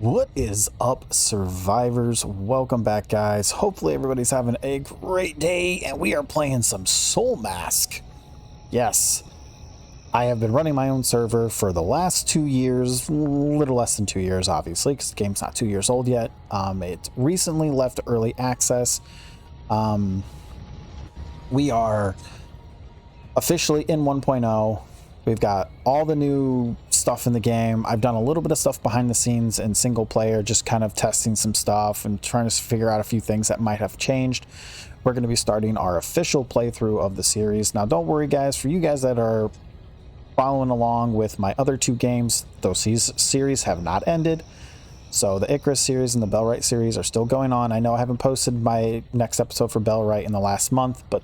What is up, survivors? Welcome back, guys. Hopefully everybody's having a great day, and we are playing some Soulmask. Yes, I have been running my own server for the last 2 years, a little less than 2 years, obviously, because the game's not 2 years old yet. It recently left early access. We are officially in 1.0. We've got all the new stuff in the game. I've done a little bit of stuff behind the scenes in single player, just kind of testing some stuff and trying to figure out a few things that might have changed. We're going to be starting our official playthrough of the series. Now, don't worry, guys. For you guys that are following along with my other 2 games, those series have not ended. So the Icarus series and the Bellwright series are still going on. I know I haven't posted my next episode for Bellwright in the last month, but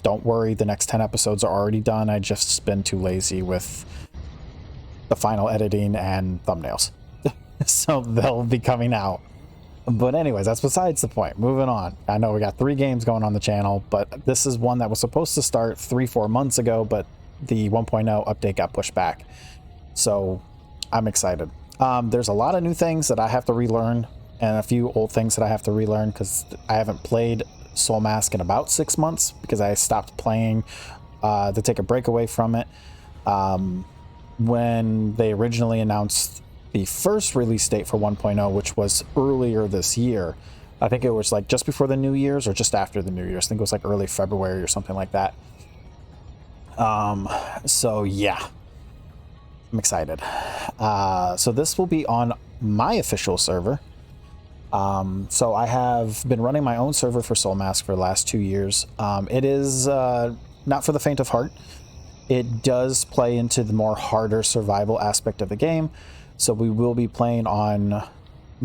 don't worry, the next 10 episodes are already done. I just been too lazy with the final editing and thumbnails. So they'll be coming out. But anyways, that's besides the point. Moving on. I know we got 3 games going on the channel, but this is one that was supposed to start 3-4 months ago, but the 1.0 update got pushed back. So I'm excited. There's a lot of new things that I have to relearn and a few old things that I have to relearn because I haven't played Soulmask in about 6 months because I stopped playing to take a break away from it. When they originally announced the first release date for 1.0, which was earlier this year, I think it was like just before the New Year's or just after the New Year's. I think it was like early February or something like that. So yeah, I'm excited. So this will be on my official server. So I have been running my own server for Soulmask for the last 2 years. It is not for the faint of heart. It does play into the more harder survival aspect of the game. So we will be playing on,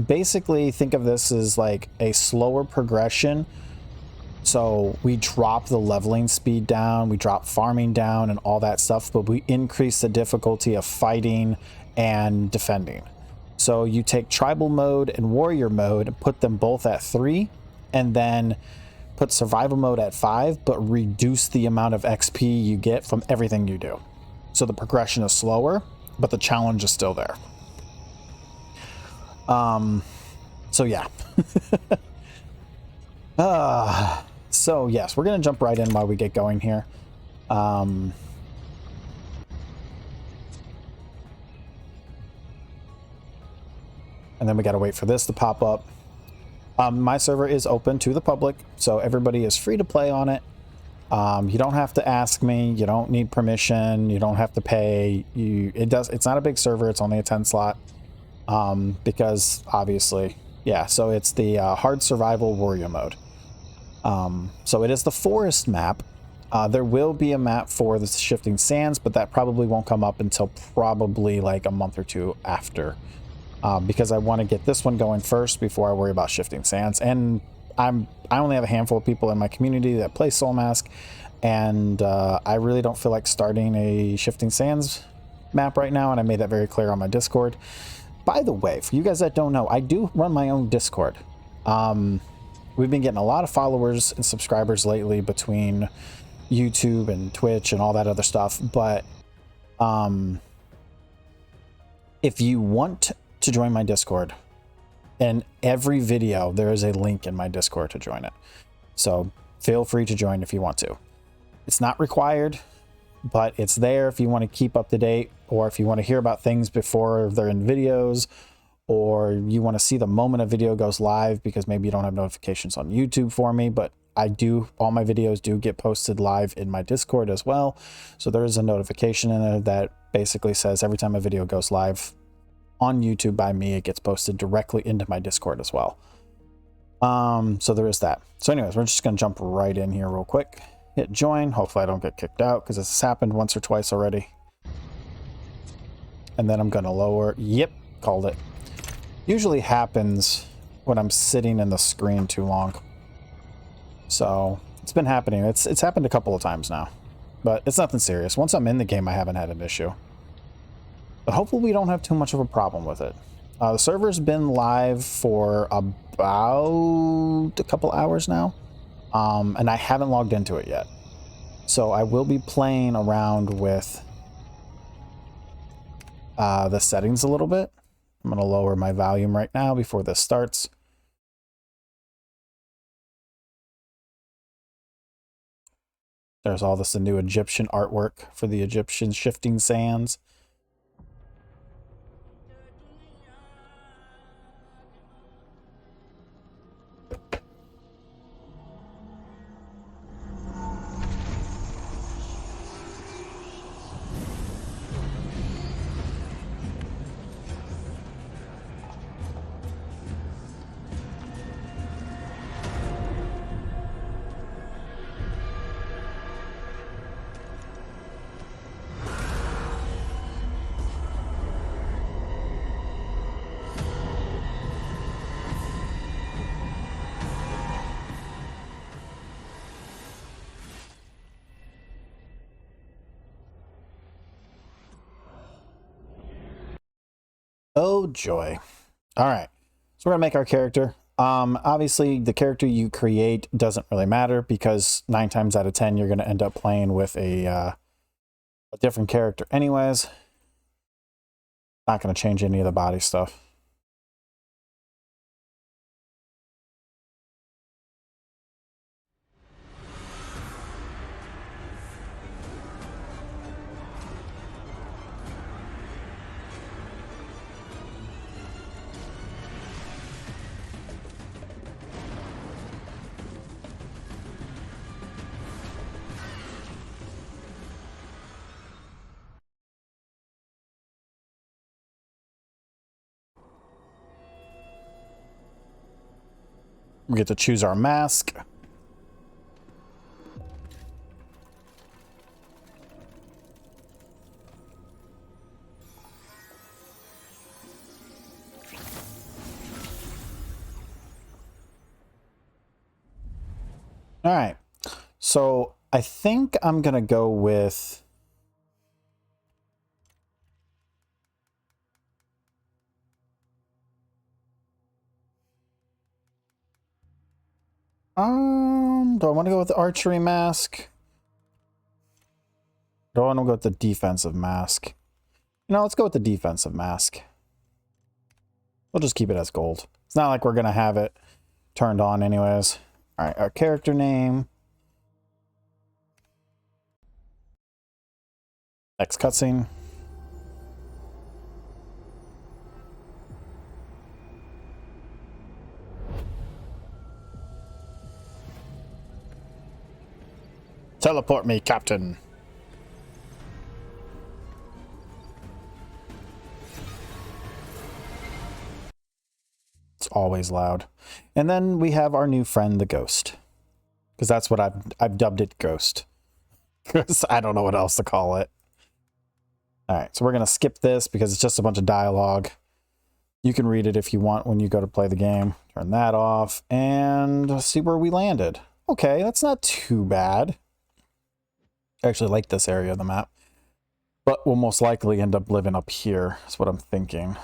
basically think of this as like a slower progression. So we drop the leveling speed down, we drop farming down and all that stuff, but we increase the difficulty of fighting and defending. So you take tribal mode and warrior mode and put them both at 3, and then put survival mode at 5, but reduce the amount of XP you get from everything you do. So the progression is slower, but the challenge is still there. So yeah. So yes, we're gonna jump right in while we get going here. And then we got to wait for this to pop up. My server is open to the public, so everybody is free to play on it. You don't have to ask me. You don't need permission. You don't have to pay. It's not a big server. It's only a 10 slot. Because obviously, yeah. So it's the hard survival warrior mode. So it is the forest map. There will be a map for the shifting sands, but that probably won't come up until probably like a month or 2 after. Because I want to get this one going first before I worry about shifting sands. And I only have a handful of people in my community that play Soulmask, and I really don't feel like starting a shifting sands map right now, and I made that very clear on my Discord. By the way, for you guys that don't know, I do run my own Discord. We've been getting a lot of followers and subscribers lately between YouTube and Twitch and all that other stuff, but if you want to join my Discord, in every video there is a link in my Discord to join it, so feel free to join if you want to. It's not required, but it's there if you want to keep up to date, or if you want to hear about things before they're in videos, or you want to see the moment a video goes live, because maybe you don't have notifications on YouTube for me, but all my videos do get posted live in my Discord as well. So there is a notification in there that basically says every time a video goes live on YouTube by me, it gets posted directly into my Discord as well. So there is that. So anyways, we're just going to jump right in here real quick. Hit join. Hopefully I don't get kicked out, because this has happened once or twice already. And then I'm going to lower. Yep, called it. Usually happens when I'm sitting in the screen too long. So it's been happening. It's happened a couple of times now, but it's nothing serious. Once I'm in the game, I haven't had an issue. But hopefully we don't have too much of a problem with it. The server's been live for about a couple hours now, and I haven't logged into it yet. So I will be playing around with the settings a little bit. I'm going to lower my volume right now before this starts. There's all this new Egyptian artwork for the Egyptian shifting sands. Oh joy. All right. So we're gonna make our character. Obviously the character you create doesn't really matter because 9 times out of 10 you're gonna end up playing with a different character anyways. Not gonna change any of the body stuff. We get to choose our mask. All right. So I think I'm going to go with do I want to go with the archery mask? Do I want to go with the defensive mask? No, let's go with the defensive mask. We'll just keep it as gold. It's not like we're going to have it turned on anyways. All right, our character name. Next cutscene. Teleport me, Captain. It's always loud. And then we have our new friend, the Ghost. Because that's what I've dubbed it, Ghost. Because I don't know what else to call it. Alright, so we're going to skip this because it's just a bunch of dialogue. You can read it if you want when you go to play the game. Turn that off and see where we landed. Okay, that's not too bad. I actually like this area of the map. But we'll most likely end up living up here. That's what I'm thinking.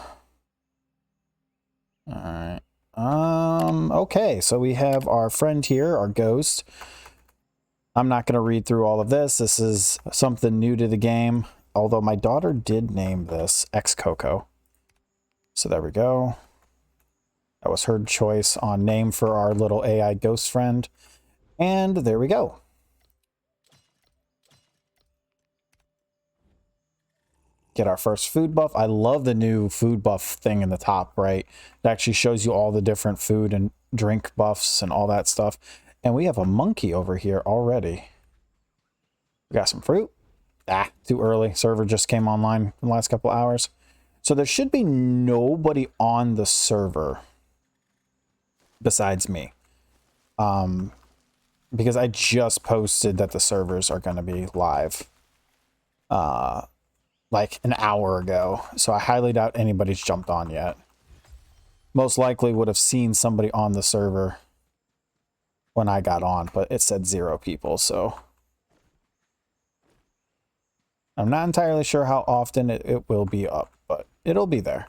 Alright. Okay, so we have our friend here, our ghost. I'm not going to read through all of this. This is something new to the game. Although my daughter did name this Ex-Coco. So there we go. That was her choice on name for our little AI ghost friend. And there we go. Get our first food buff. I love the new food buff thing in the top right. It actually shows you all the different food and drink buffs and all that stuff. And we have a monkey over here already. We got some fruit. Too early. Server just came online in the last couple hours. So there should be nobody on the server besides me. Because I just posted that the servers are going to be live. Like an hour ago. So I highly doubt anybody's jumped on yet. Most likely would have seen somebody on the server when I got on, but it said 0 people, so I'm not entirely sure how often it will be up, but it'll be there.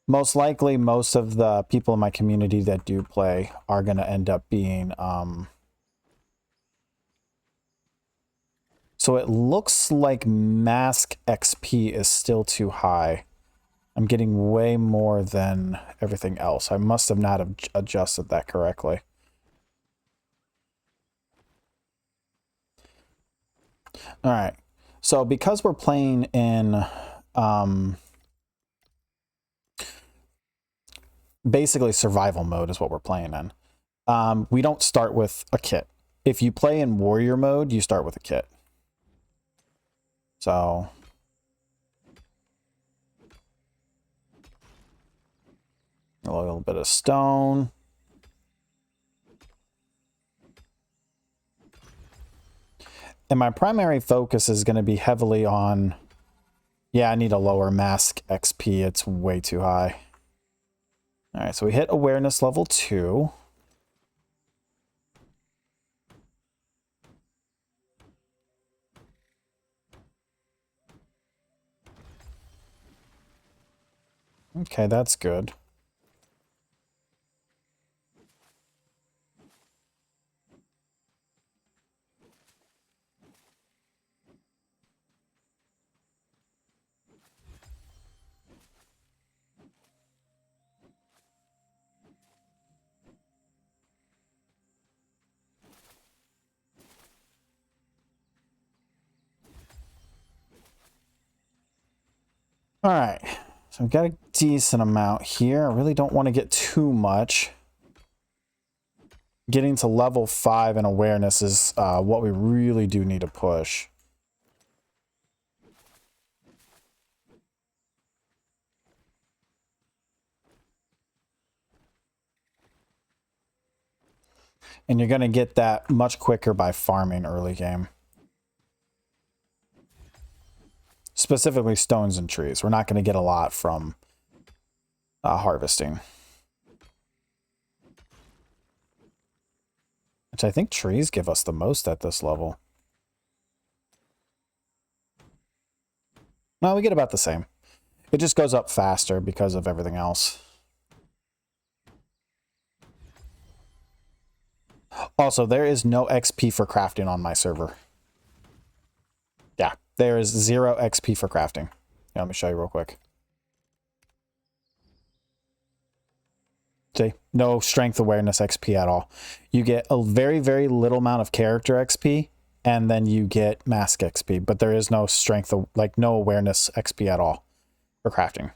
Most likely, most of the people in my community that do play are going to end up being so it looks like mask XP is still too high. I'm getting way more than everything else. I must have not adjusted that correctly. All right. So because we're playing in basically survival mode is what we're playing in. We don't start with a kit. If you play in warrior mode, you start with a kit. So a little bit of stone. And my primary focus is going to be heavily on, yeah, I need a lower mask XP. It's way too high. All right, so we hit awareness level 2. Okay, that's good. All right, so we've got a decent amount here. I really don't want to get too much. Getting to level 5 in awareness is what we really do need to push. And you're going to get that much quicker by farming early game. Specifically stones and trees. We're not going to get a lot from harvesting. Which I think trees give us the most at this level. No, we get about the same. It just goes up faster because of everything else. Also, there is no XP for crafting on my server. Yeah, there is 0 XP for crafting. Yeah, let me show you real quick. See, no strength awareness XP at all. You get a very, very little amount of character XP, and then you get mask XP, but there is no strength, like no awareness XP at all for crafting.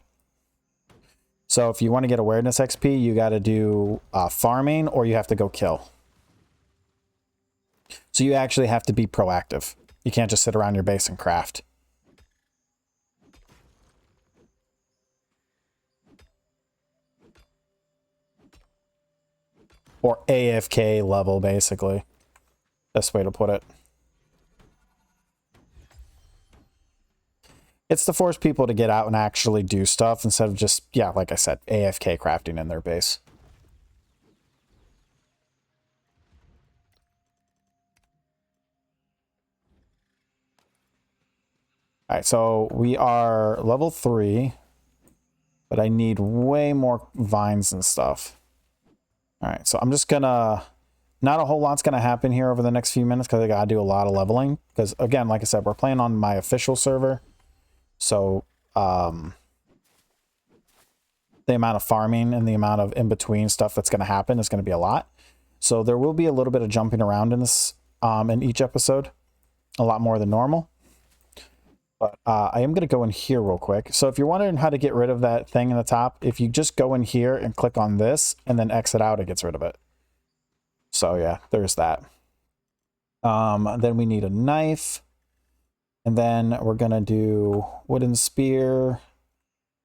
So if you want to get awareness XP, you got to do farming, or you have to go kill. So you actually have to be proactive. You can't just sit around your base and craft. Or AFK level, basically. Best way to put it. It's to force people to get out and actually do stuff instead of just, yeah, like I said, AFK crafting in their base. All right, so we are level 3, but I need way more vines and stuff. All right, so I'm just gonna, not a whole lot's gonna happen here over the next few minutes because I gotta do a lot of leveling. Because again, like I said, we're playing on my official server. So the amount of farming and the amount of in-between stuff that's gonna happen is gonna be a lot. So there will be a little bit of jumping around in this, in each episode, a lot more than normal. But I am gonna go in here real quick. So if you're wondering how to get rid of that thing in the top, if you just go in here and click on this and then exit out, it gets rid of it. So yeah, there's that. Then we need a knife. And then we're gonna do wooden spear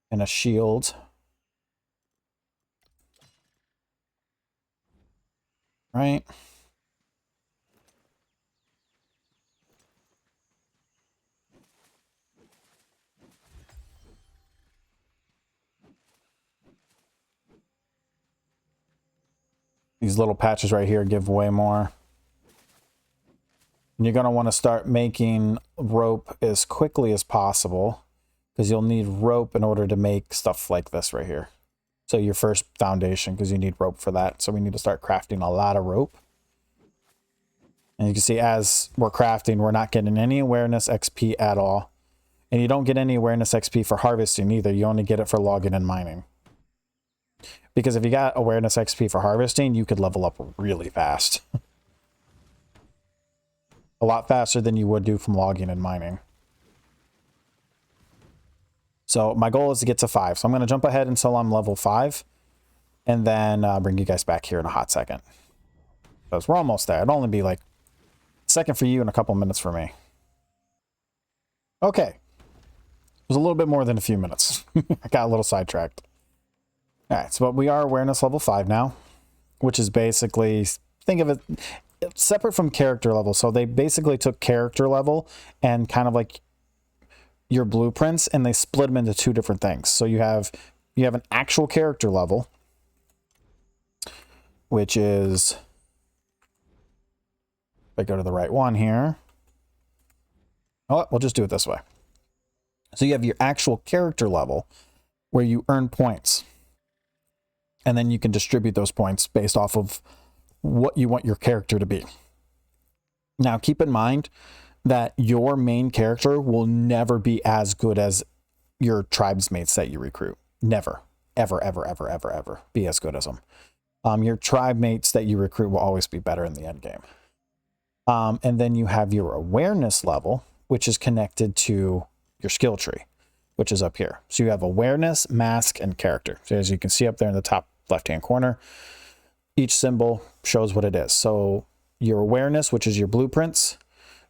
and a shield. Right. These little patches right here give way more. And you're going to want to start making rope as quickly as possible because you'll need rope in order to make stuff like this right here. So your first foundation, because you need rope for that. So we need to start crafting a lot of rope. And you can see as we're crafting, we're not getting any awareness XP at all. And you don't get any awareness XP for harvesting either. You only get it for logging and mining. Because if you got awareness XP for harvesting, you could level up really fast. A lot faster than you would do from logging and mining. So my goal is to get to 5. So I'm going to jump ahead until I'm level 5. And then bring you guys back here in a hot second. Because we're almost there. It'll only be like a second for you and a couple minutes for me. Okay. It was a little bit more than a few minutes. I got a little sidetracked. All right, so but we are awareness level 5 now, which is basically, think of it separate from character level. So they basically took character level and kind of like your blueprints, and they split them into 2 different things. So you have an actual character level, which is, if I go to the right one here, oh, we'll just do it this way. So you have your actual character level where you earn points. And then you can distribute those points based off of what you want your character to be. Now, keep in mind that your main character will never be as good as your tribesmates that you recruit. Never, ever, ever, ever, ever, ever be as good as them. Your tribe mates that you recruit will always be better in the end game. And then you have your awareness level, which is connected to your skill tree, which is up here. So you have awareness, mask, and character. So as you can see up there in the top left-hand corner, each symbol shows what it is. So your awareness, which is your blueprints,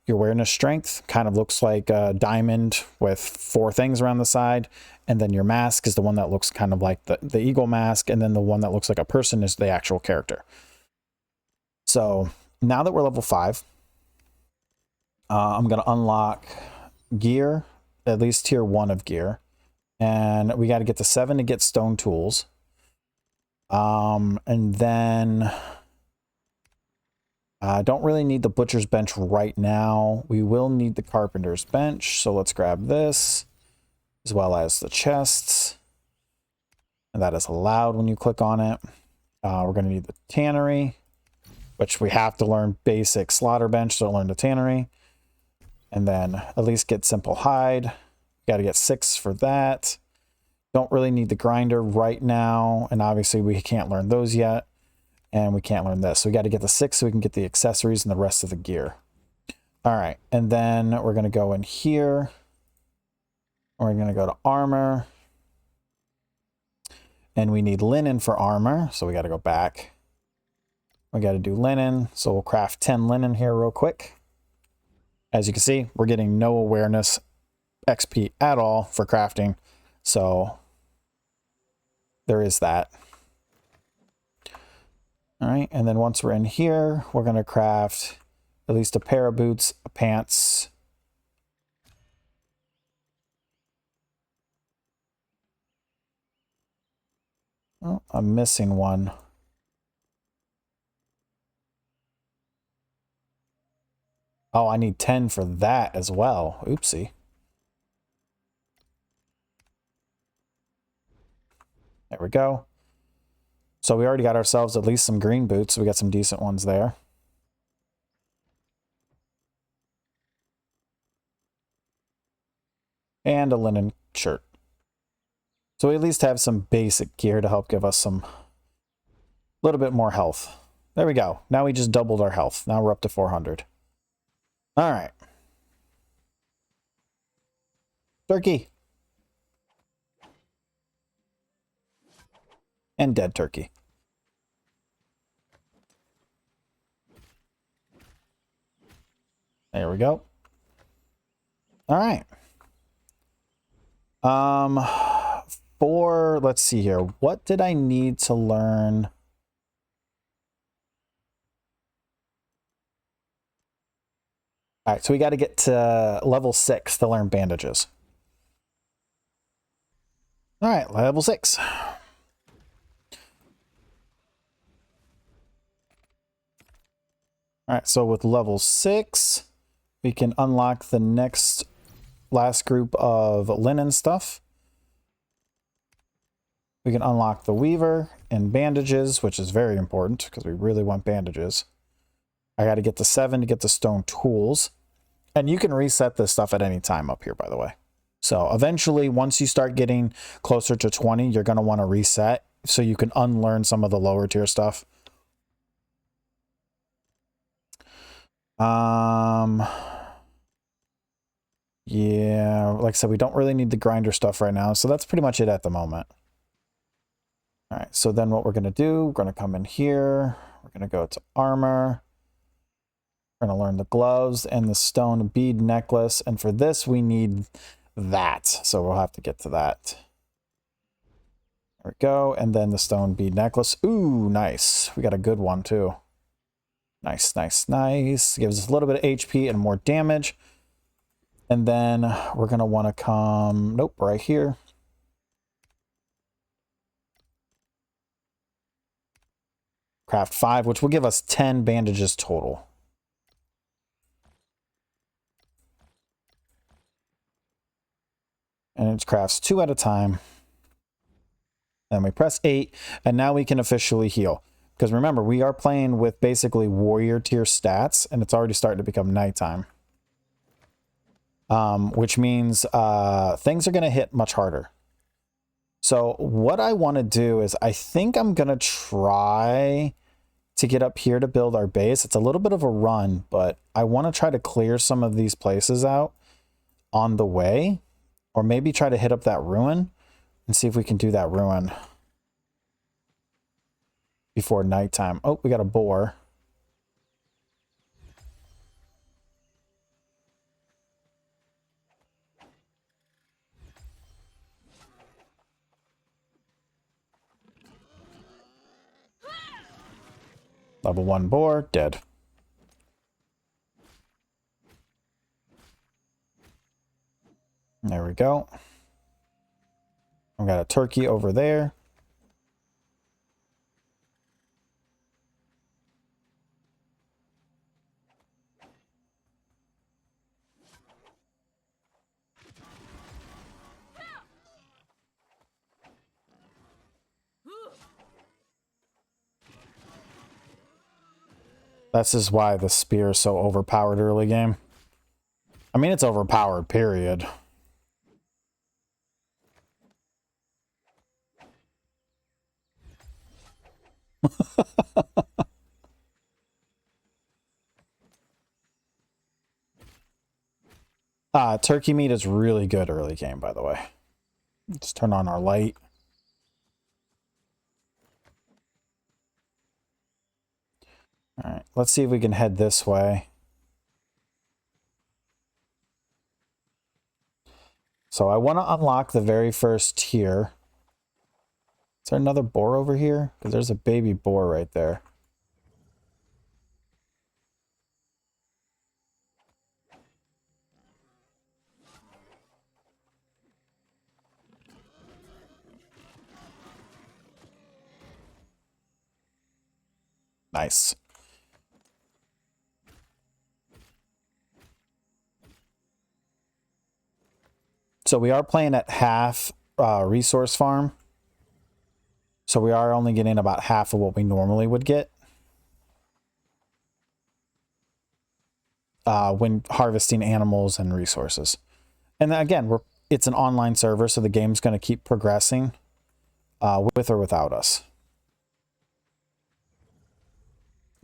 your awareness strength kind of looks like a diamond with 4 things around the side. And then your mask is the one that looks kind of like the eagle mask. And then the one that looks like a person is the actual character. So now that we're level 5, I'm going to unlock gear, at least tier 1 of gear. And we got to get to 7 to get stone tools. And then I don't really need the butcher's bench right now. We will need the carpenter's bench. So let's grab this as well as the chests. And that is allowed when you click on it. We're going to need the tannery, which we have to learn basic slaughter bench to learn the tannery. And then at least get simple hide. Got to get 6 for that. Don't really need the grinder right now. And obviously we can't learn those yet. And we can't learn this. So we got to get the 6 so we can get the accessories and the rest of the gear. All right. And then we're going to go in here. We're going to go to armor. And we need linen for armor. So we got to go back. We got to do linen. So we'll craft 10 linen here real quick. As you can see, we're getting no awareness XP at all for crafting. So there is that. All right, and then once we're in here, we're going to craft at least a pair of boots, a pants. Oh, I'm missing one. Oh, I need 10 for that as well. Oopsie. There we go. So we already got ourselves at least some green boots. So we got some decent ones there. And a linen shirt. So we at least have some basic gear to help give us some little bit more health. There we go. Now we just doubled our health. Now we're up to 400. All right. Turkey. And dead turkey. There we go. All right. Let's see here. What did I need to learn? All right, so we got to get to level 6 to learn bandages. All right, level 6. All right, so with level 6, we can unlock the last group of linen stuff. We can unlock the weaver and bandages, which is very important because we really want bandages. I got to get to 7 to get the stone tools. And you can reset this stuff at any time up here, by the way. So eventually, once you start getting closer to 20, you're going to want to reset so you can unlearn some of the lower tier stuff. Yeah, like I said, we don't really need the grinder stuff right now. So that's pretty much it at the moment. All right, so then what we're going to do, we're going to come in here. We're going to go to armor. We're going to learn the gloves and the stone bead necklace. And for this, we need that. So we'll have to get to that. There we go. And then the stone bead necklace. Ooh, nice. We got a good one too. Nice, nice, nice. Gives us a little bit of HP and more damage. And then we're going to want to come, nope, right here. Craft 5, which will give us 10 bandages total. And it crafts 2 at a time. Then we press 8, and now we can officially heal. Because remember, we are playing with basically warrior tier stats, and it's already starting to become nighttime. Which means things are going to hit much harder. So what I want to do is I think I'm going to try to get up here to build our base. It's a little bit of a run, but I want to try to clear some of these places out on the way, or maybe try to hit up that ruin and see if we can do that ruin before nighttime. Oh, we got a boar. Level 1 boar, dead. There we go. We got a turkey over there. This is why the spear is so overpowered early game. I mean, it's overpowered, period. Turkey meat is really good early game, by the way. Let's turn on our light. All right, let's see if we can head this way. So I want to unlock the very first tier. Is there another boar over here? Because there's a baby boar right there. Nice. So we are playing at half resource farm. So we are only getting about half of what we normally would get when harvesting animals and resources. And then again, it's an online server, so the game's going to keep progressing with or without us.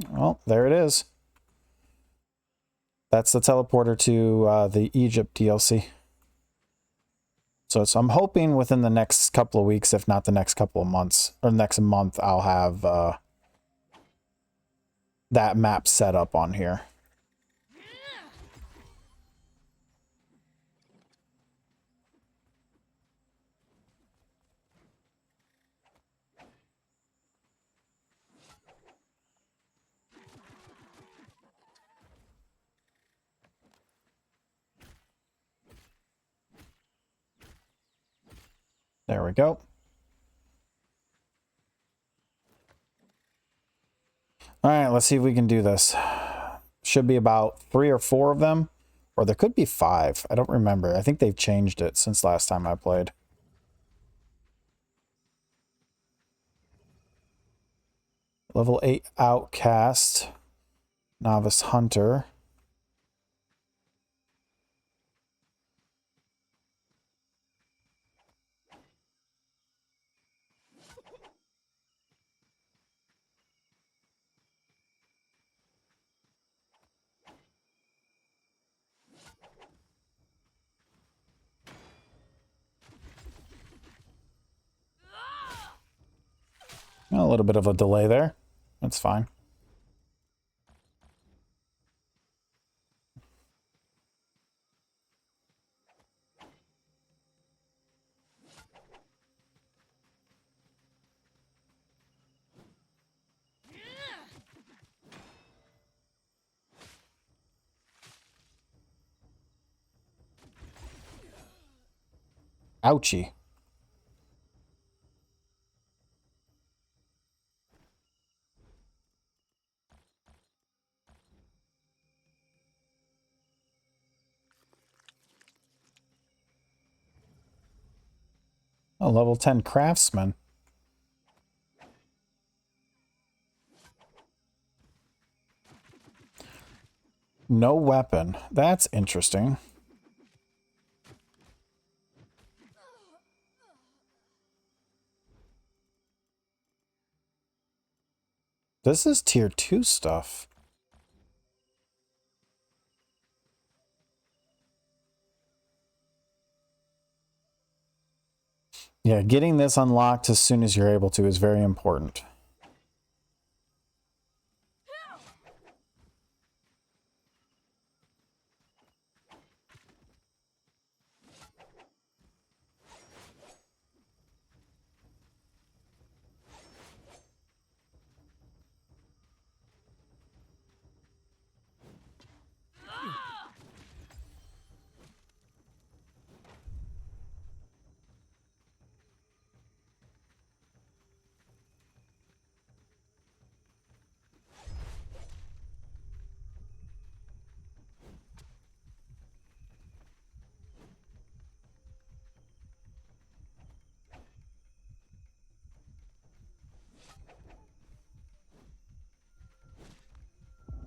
Well, there it is. That's the teleporter to the Egypt DLC. So I'm hoping within the next couple of weeks, if not the next couple of months, or next month, I'll have that map set up on here. There we go. All right, let's see if we can do this. Should be about 3 or 4 of them, or there could be 5. I don't remember. I think they've changed it since last time I played. Level 8 Outcast, Novice Hunter. A little bit of a delay there. That's fine. Ouchie. A level 10 craftsman. No weapon. That's interesting. This is tier 2 stuff. Yeah, getting this unlocked as soon as you're able to is very important.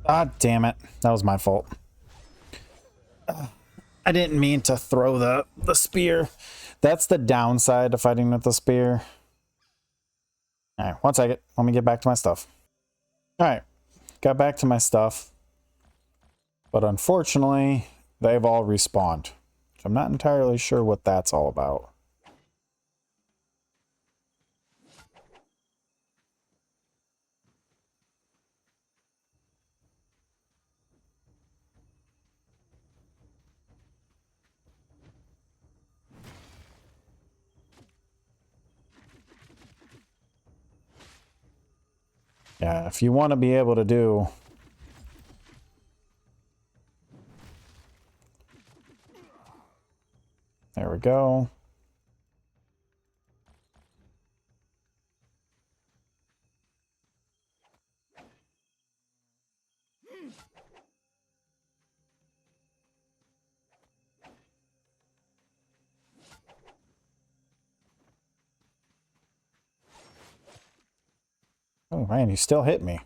God damn it. That was my fault. I didn't mean to throw the spear. That's the downside of fighting with the spear. Alright, one second. Let me get back to my stuff. Alright, got back to my stuff. But unfortunately, they've all respawned. So I'm not entirely sure what that's all about. Yeah, if you want to be able to do... There we go. Oh man, you still hit me.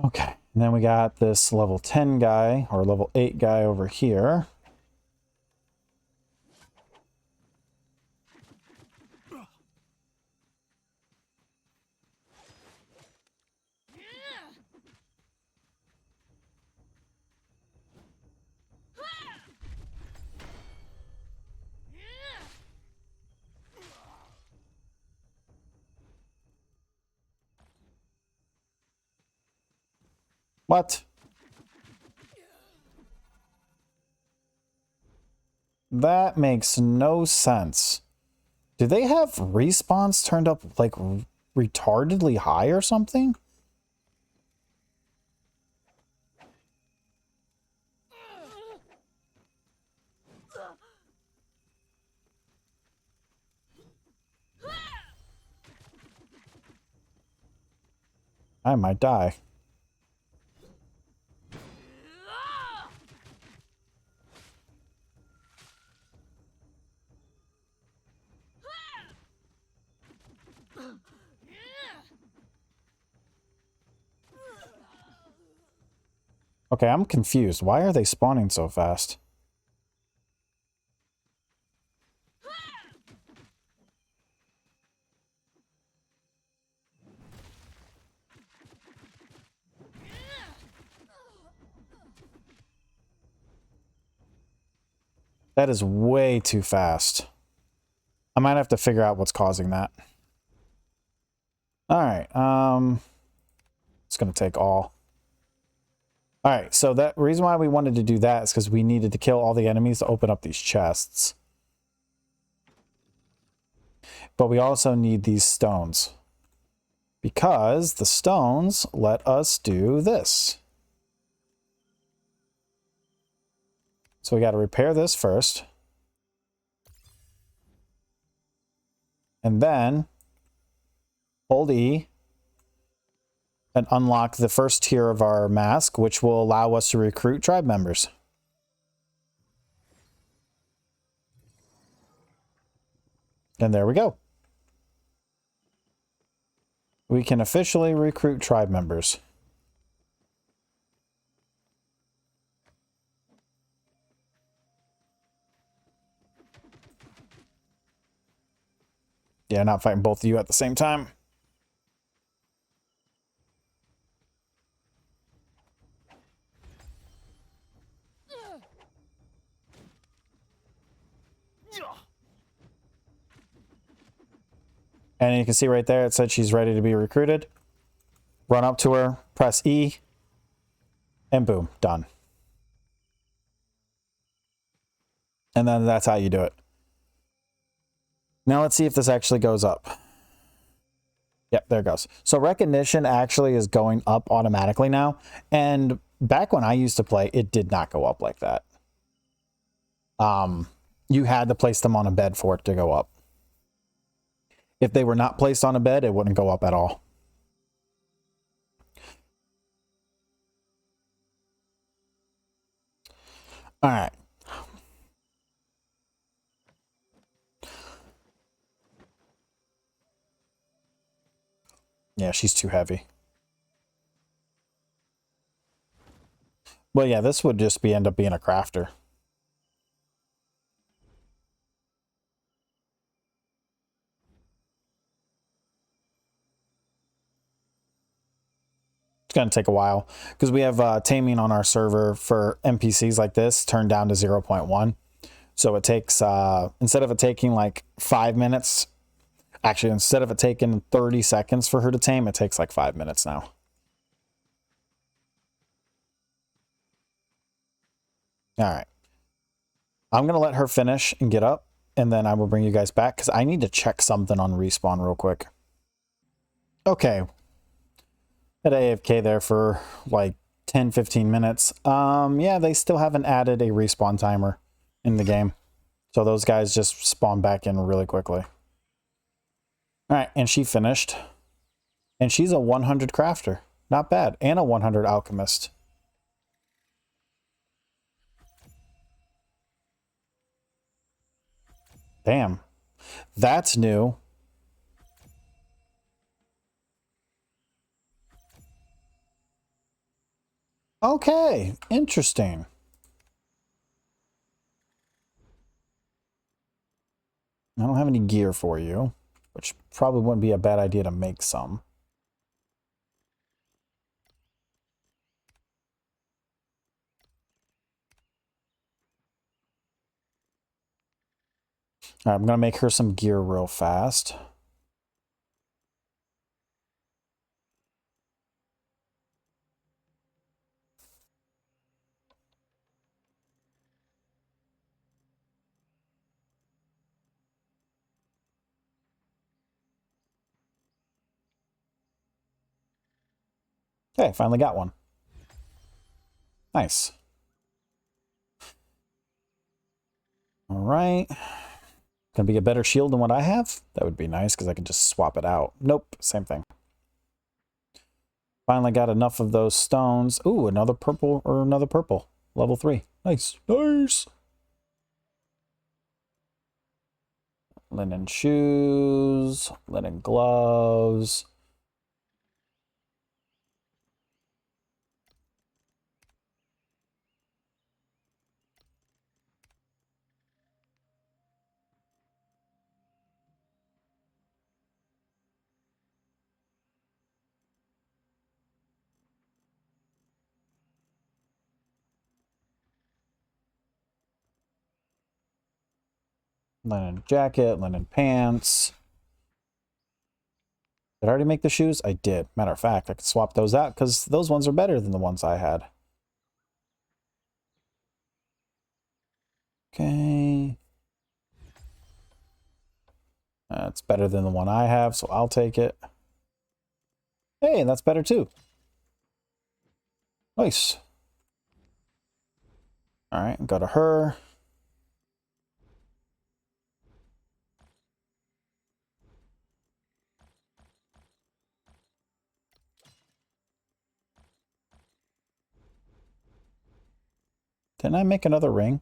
Okay, and then we got this level 10 guy, or level 8 guy over here. What? That makes no sense. Do they have respawns turned up like retardedly high or something? I might die. Okay, I'm confused. Why are they spawning so fast? That is way too fast. I might have to figure out what's causing that. All right, it's gonna take all. All right, so that reason why we wanted to do that is because we needed to kill all the enemies to open up these chests. But we also need these stones. Because the stones let us do this. So we got to repair this first. And then hold E and unlock the first tier of our mask, which will allow us to recruit tribe members. And there we go. We can officially recruit tribe members. Yeah, not fighting both of you at the same time. And you can see right there, it said she's ready to be recruited. Run up to her, press E, and boom, done. And then that's how you do it. Now let's see if this actually goes up. Yep, there it goes. So recognition actually is going up automatically now. And back when I used to play, it did not go up like that. You had to place them on a bed for it to go up. If they were not placed on a bed, it wouldn't go up at all. All right. Yeah, she's too heavy. Well, yeah, this would just end up being a crafter. It's going to take a while because we have taming on our server for NPCs like this turned down to 0.1. So it takes, instead of it taking like 5 minutes, actually, instead of it taking 30 seconds for her to tame, it takes like 5 minutes now. All right. I'm going to let her finish and get up, and then I will bring you guys back because I need to check something on respawn real quick. Okay. At AFK there for like 10-15 minutes. Yeah, they still haven't added a respawn timer in the game. So those guys just spawn back in really quickly. All right, and she finished. And she's a 100 crafter. Not bad. And a 100 alchemist. Damn. That's new. Okay, interesting. I don't have any gear for you, which probably wouldn't be a bad idea to make some. All right, I'm going to make her some gear real fast. Okay, finally got one. Nice. All right. Gonna be a better shield than what I have? That would be nice because I could just swap it out. Nope, same thing. Finally got enough of those stones. Ooh, another purple or another purple. Level 3. Nice. Nice. Linen shoes, linen gloves. Linen jacket, linen pants. Did I already make the shoes? I did. Matter of fact, I could swap those out because those ones are better than the ones I had. Okay. That's better than the one I have, so I'll take it. Hey, that's better too. Nice. All right, go to her. Didn't I make another ring?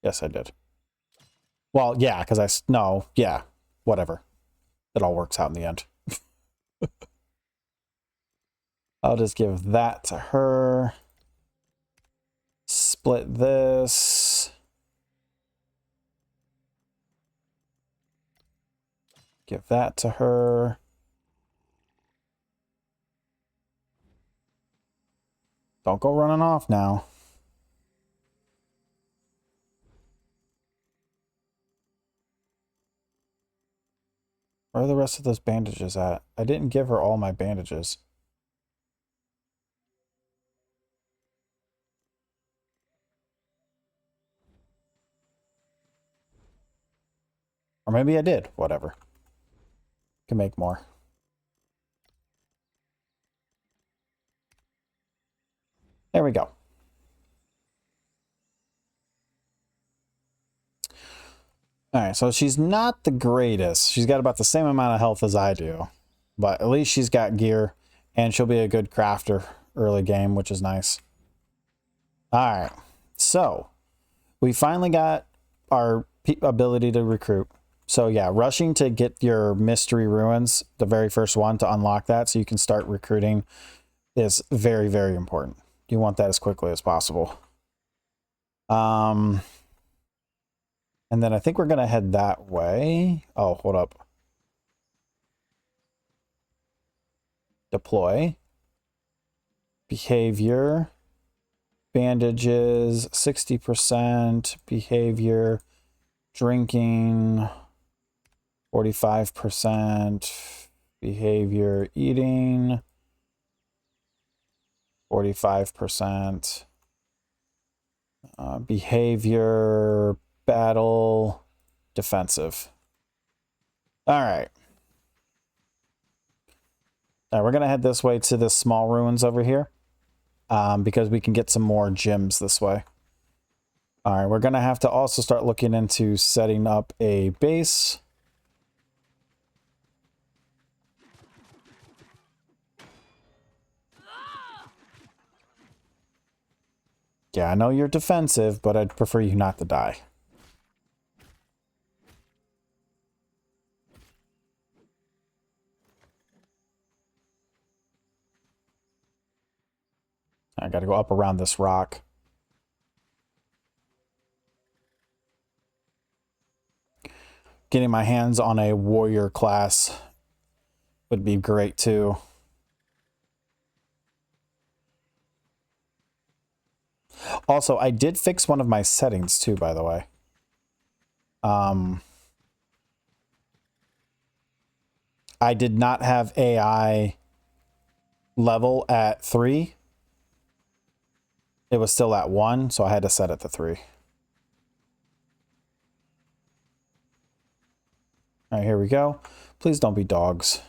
Yes, I did. Well, yeah, because no, yeah, whatever. It all works out in the end. I'll just give that to her. Split this. Give that to her. Don't go running off now. Where are the rest of those bandages at? I didn't give her all my bandages. Or maybe I did. Whatever. Can make more. There we go. Alright, so she's not the greatest. She's got about the same amount of health as I do. But at least she's got gear. And she'll be a good crafter early game, which is nice. Alright, so we finally got our ability to recruit. So yeah, rushing to get your mystery ruins, the very first one, to unlock that so you can start recruiting is very, very important. You want that as quickly as possible. And then I think we're going to head that way. Oh, hold up. Deploy. Behavior. Bandages, 60%. Behavior. Drinking, 45%. Behavior, eating, 45%. Behavior, battle, defensive. All right. All right, we're going to head this way to the small ruins over here because we can get some more gems this way. All right, we're going to have to also start looking into setting up a base. Yeah, I know you're defensive, but I'd prefer you not to die. I got to go up around this rock. Getting my hands on a warrior class would be great too. Also, I did fix one of my settings too, by the way. I did not have AI level at 3. It was still at 1, so I had to set it to 3. All right, here we go. Please don't be dogs.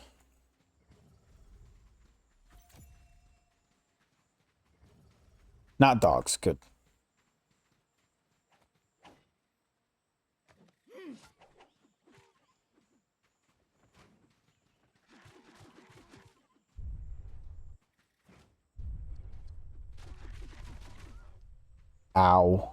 Not dogs. Good. Ow.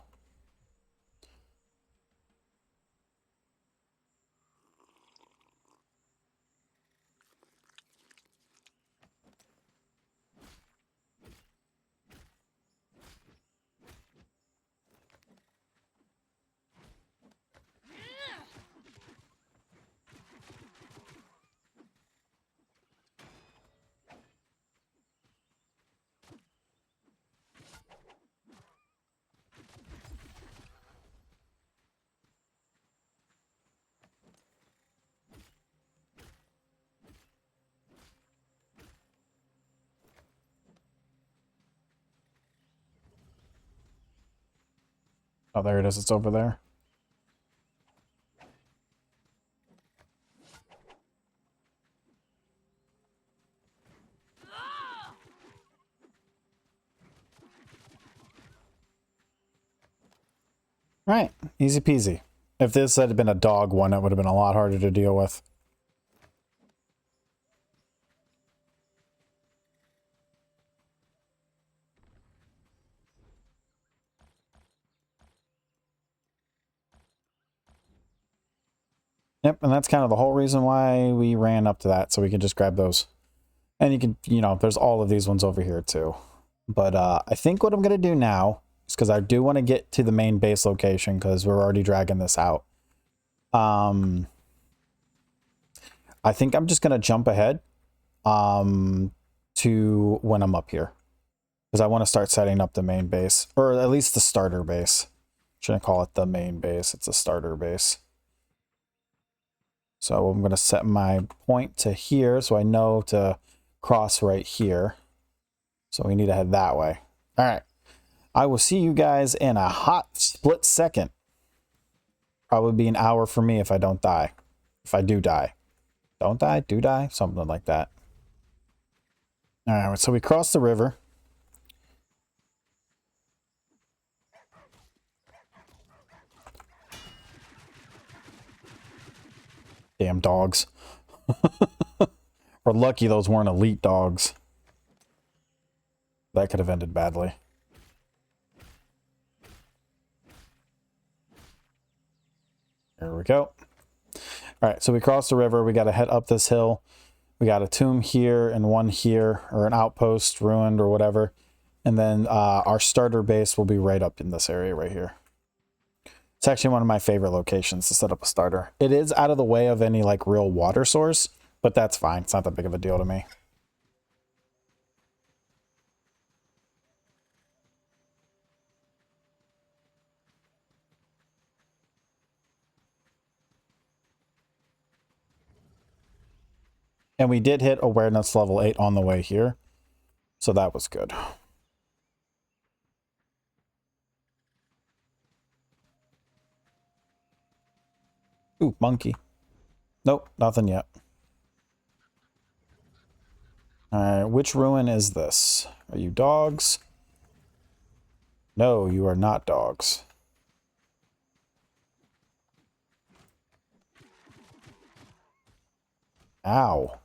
Oh, there it is. It's over there. All right, easy peasy. If this had been a dog one, it would have been a lot harder to deal with. Yep, and that's kind of the whole reason why we ran up to that, so we could just grab those. And you can, you know, there's all of these ones over here too. But I think what I'm going to do now is, because I do want to get to the main base location, because we're already dragging this out. I think I'm just going to jump ahead to when I'm up here. Because I want to start setting up the main base, or at least the starter base. Shouldn't call it the main base, it's a starter base. So I'm going to set my point to here so I know to cross right here. So we need to head that way. All right. I will see you guys in a hot split second. Probably be an hour for me if I don't die. If I do die. Don't die, do die, something like that. All right, so we crossed the river. Damn dogs. We're lucky those weren't elite dogs. That could have ended badly. There we go. All right, so we crossed the river. We got to head up this hill. We got a tomb here and one here, or an outpost ruined or whatever. And then our starter base will be right up in this area right here. It's actually one of my favorite locations to set up a starter. It is out of the way of any like real water source, but that's fine. It's not that big of a deal to me. And we did hit awareness level 8 on the way here. So that was good. Ooh, monkey. Nope, nothing yet. Alright, which ruin is this? Are you dogs? No, you are not dogs. Ow.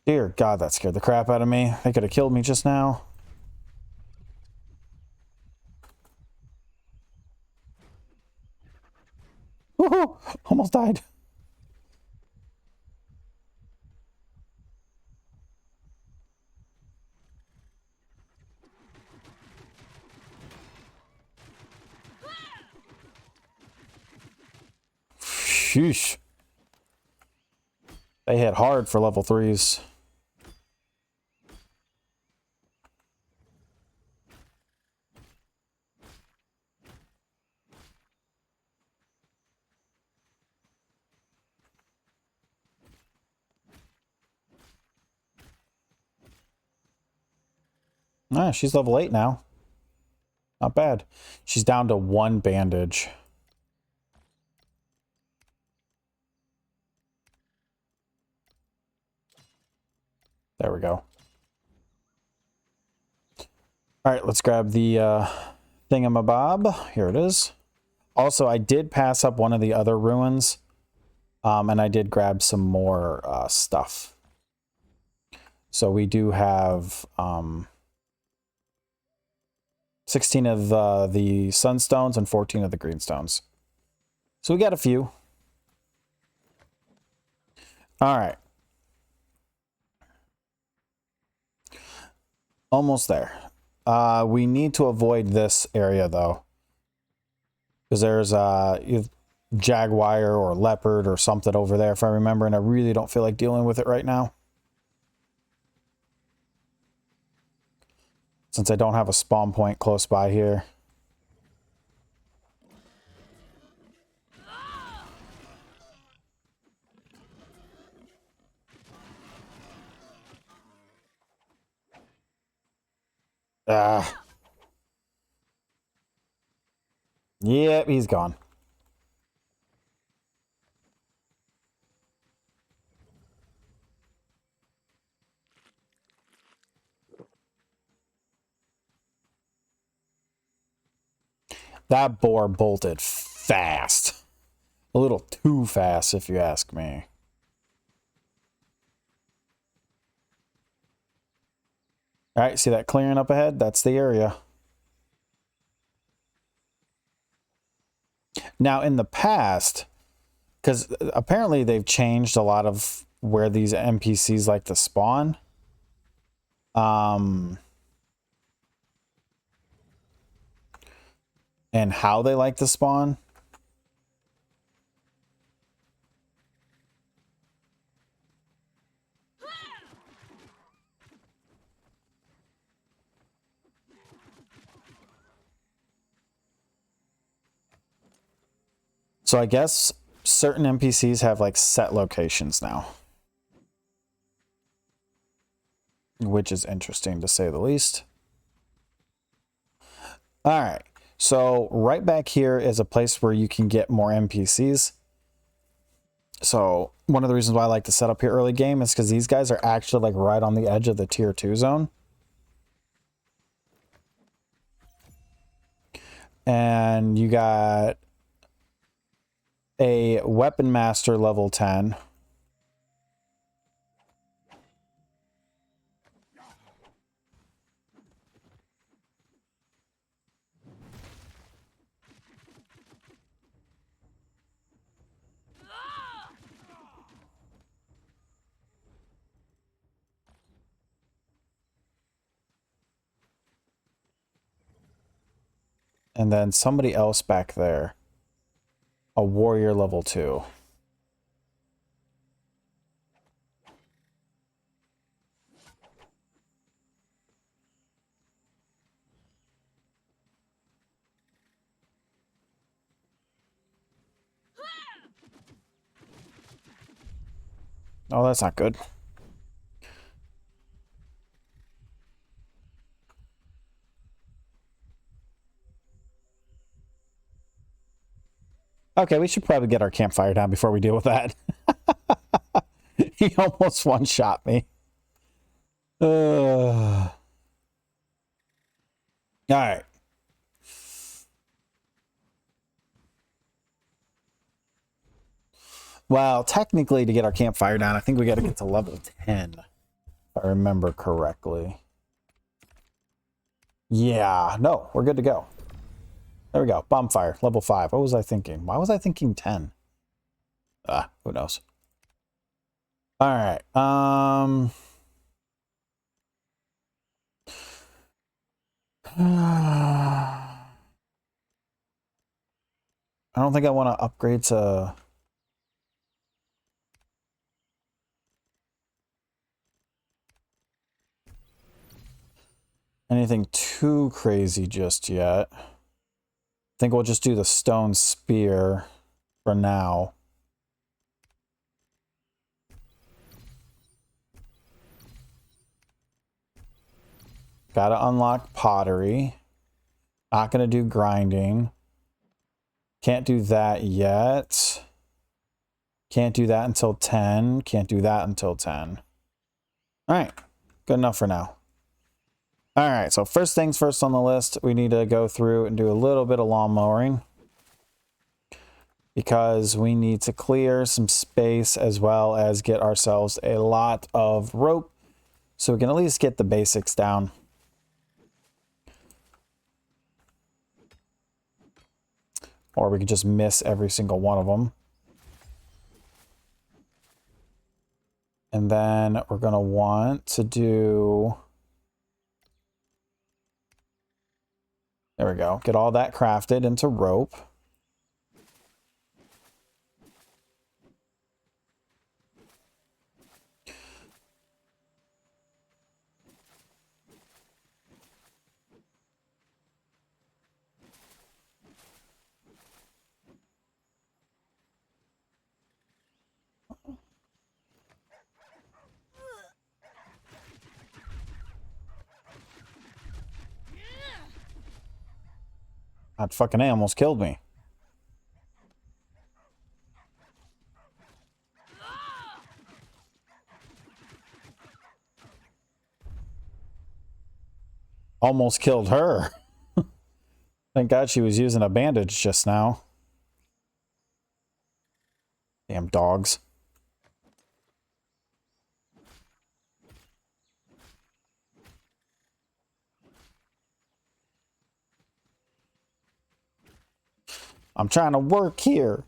Dear God, that scared the crap out of me. They could have killed me just now. Woohoo! Almost died. Sheesh. They hit hard for level 3s. Ah, she's level 8 now. Not bad. She's down to 1 bandage. There we go. All right, let's grab the thingamabob. Here it is. Also, I did pass up one of the other ruins, and I did grab some more stuff. So we do have 16 of the sunstones and 14 of the greenstones. So we got a few. All right. Almost there. We need to avoid this area, though. Because there's a jaguar or leopard or something over there, if I remember, and I really don't feel like dealing with it right now. Since I don't have a spawn point close by here. Ah. Yep, he's gone. That boar bolted fast. A little too fast, if you ask me. All right, see that clearing up ahead? That's the area. Now, in the past, because apparently they've changed a lot of where these NPCs like to spawn. And how they like to spawn. So I guess certain NPCs have like set locations now, which is interesting to say the least. All right. So right back here is a place where you can get more NPCs. So one of the reasons why I like to set up here early game is because these guys are actually like right on the edge of the tier 2 zone. And you got a weapon master level 10. And then somebody else back there. A warrior level 2. Oh, that's not good. Okay, we should probably get our campfire down before we deal with that. He almost one-shot me. All right. Well, technically, to get our campfire down, I think we got to get to level 10, if I remember correctly. Yeah, no, we're good to go. There we go. Bonfire, level 5. What was I thinking? Why was I thinking 10? Who knows? All right. I don't think I want to upgrade to... anything too crazy just yet. I think we'll just do the stone spear for now. Gotta unlock pottery. Not gonna do grinding. Can't do that yet. Can't do that until 10. Can't do that until 10. All right, good enough for now. All right, so first things first on the list, we need to go through and do a little bit of lawn mowing because we need to clear some space as well as get ourselves a lot of rope so we can at least get the basics down. Or we could just miss every single one of them. And then we're going to want to do... there we go. Get all that crafted into rope. That fucking A almost killed me. Almost killed her. Thank God she was using a bandage just now. Damn dogs. I'm trying to work here.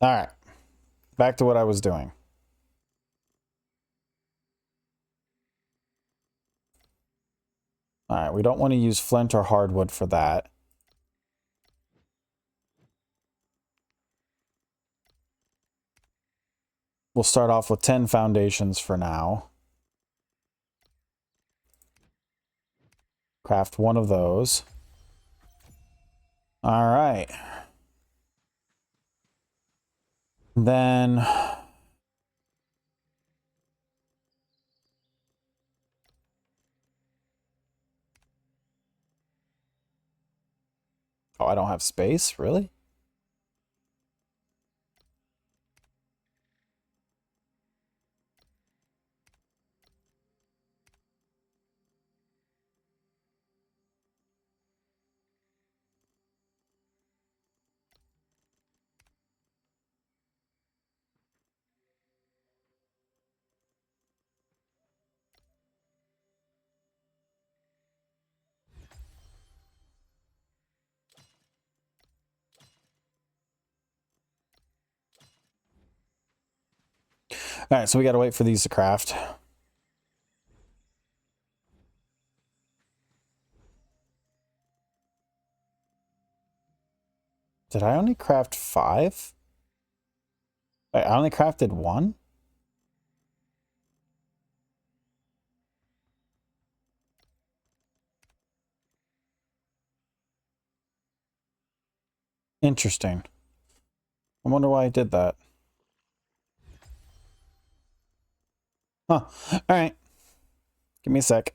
All right. Back to what I was doing. All right. We don't want to use flint or hardwood for that. We'll start off with 10 foundations for now. Craft one of those. All right. Then oh, I don't have space? Really? All right, so we got to wait for these to craft. Did I only craft 5? Wait, I only crafted 1? Interesting. I wonder why I did that. Huh. All right. Give me a sec.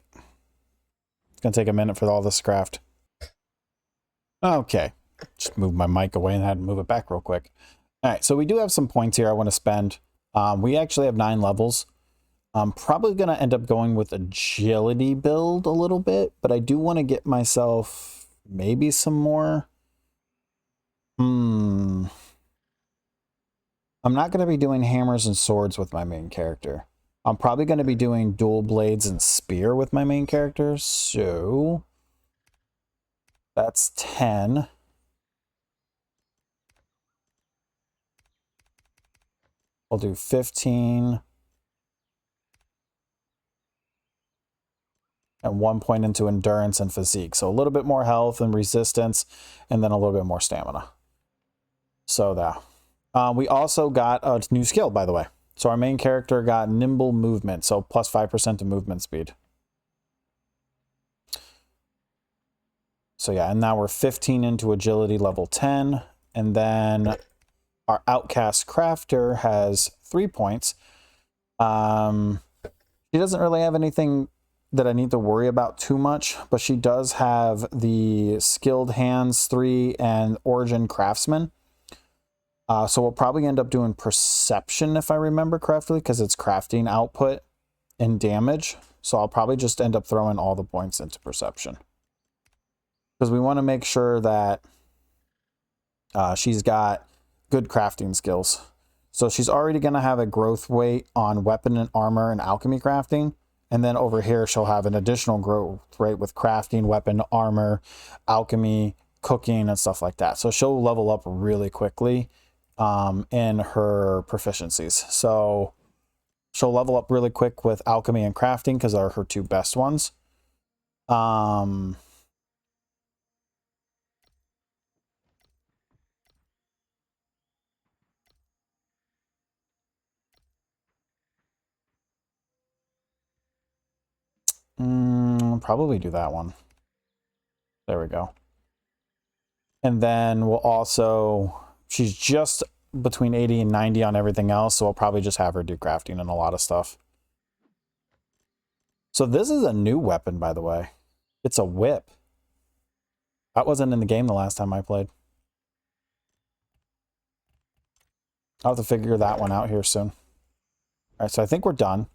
It's going to take a minute for all this to craft. Okay. Just move my mic away and I had to move it back real quick. All right. So we do have some points here I want to spend. We actually have 9 levels. I'm probably going to end up going with agility build a little bit, but I do want to get myself maybe some more. I'm not going to be doing hammers and swords with my main character. I'm probably going to be doing dual blades and spear with my main character. So that's 10. I'll do 15. And 1 point into endurance and physique. So a little bit more health and resistance, and then a little bit more stamina. So that. We also got a new skill, by the way. So our main character got nimble movement, so plus 5% to movement speed. So yeah, and now we're 15 into agility level 10. And then our outcast crafter has 3 points. He doesn't really have anything that I need to worry about too much, but she does have the skilled hands 3 and origin craftsman. So we'll probably end up doing perception if I remember correctly, because it's crafting output and damage. So I'll probably just end up throwing all the points into perception, because we want to make sure that she's got good crafting skills. So she's already going to have a growth weight on weapon and armor and alchemy crafting. And then over here, she'll have an additional growth rate with crafting, weapon, armor, alchemy, cooking, and stuff like that. So she'll level up really quickly in her proficiencies. So she'll level up really quick with alchemy and crafting because they're her 2 best ones. Probably do that one. There we go. And then we'll also, she's just between 80 and 90 on everything else, so we'll probably just have her do crafting and a lot of stuff. So this is a new weapon, by the way. It's a whip. That wasn't in the game the last time I played. I'll have to figure that one out here soon. All right, so I think we're done.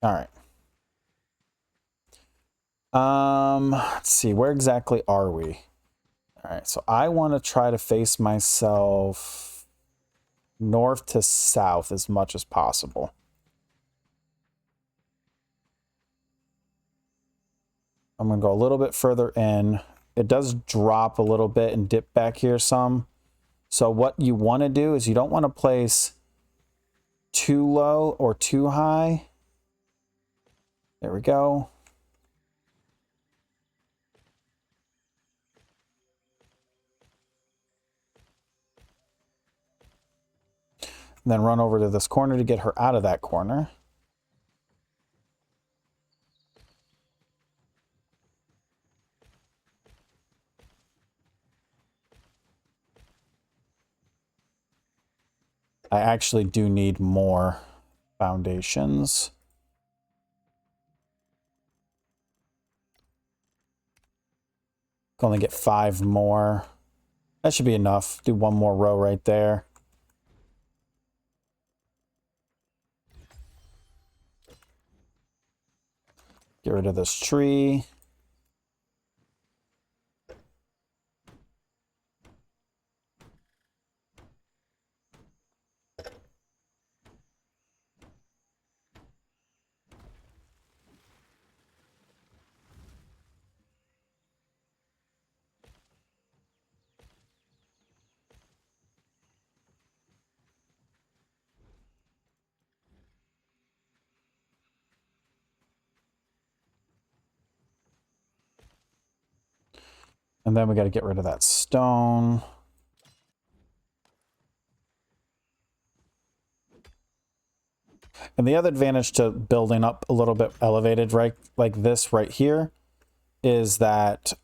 All right. Let's see, where exactly are we? All right, so I want to try to face myself north to south as much as possible. I'm going to go a little bit further in. It does drop a little bit and dip back here some. So what you want to do is you don't want to place too low or too high. There we go. And then run over to this corner to get her out of that corner. I actually do need more foundations. Can only get 5 more. That should be enough. Do 1 more row right there. Get rid of this tree. And then we got to get rid of that stone. And the other advantage to building up a little bit elevated, right, like this right here, is that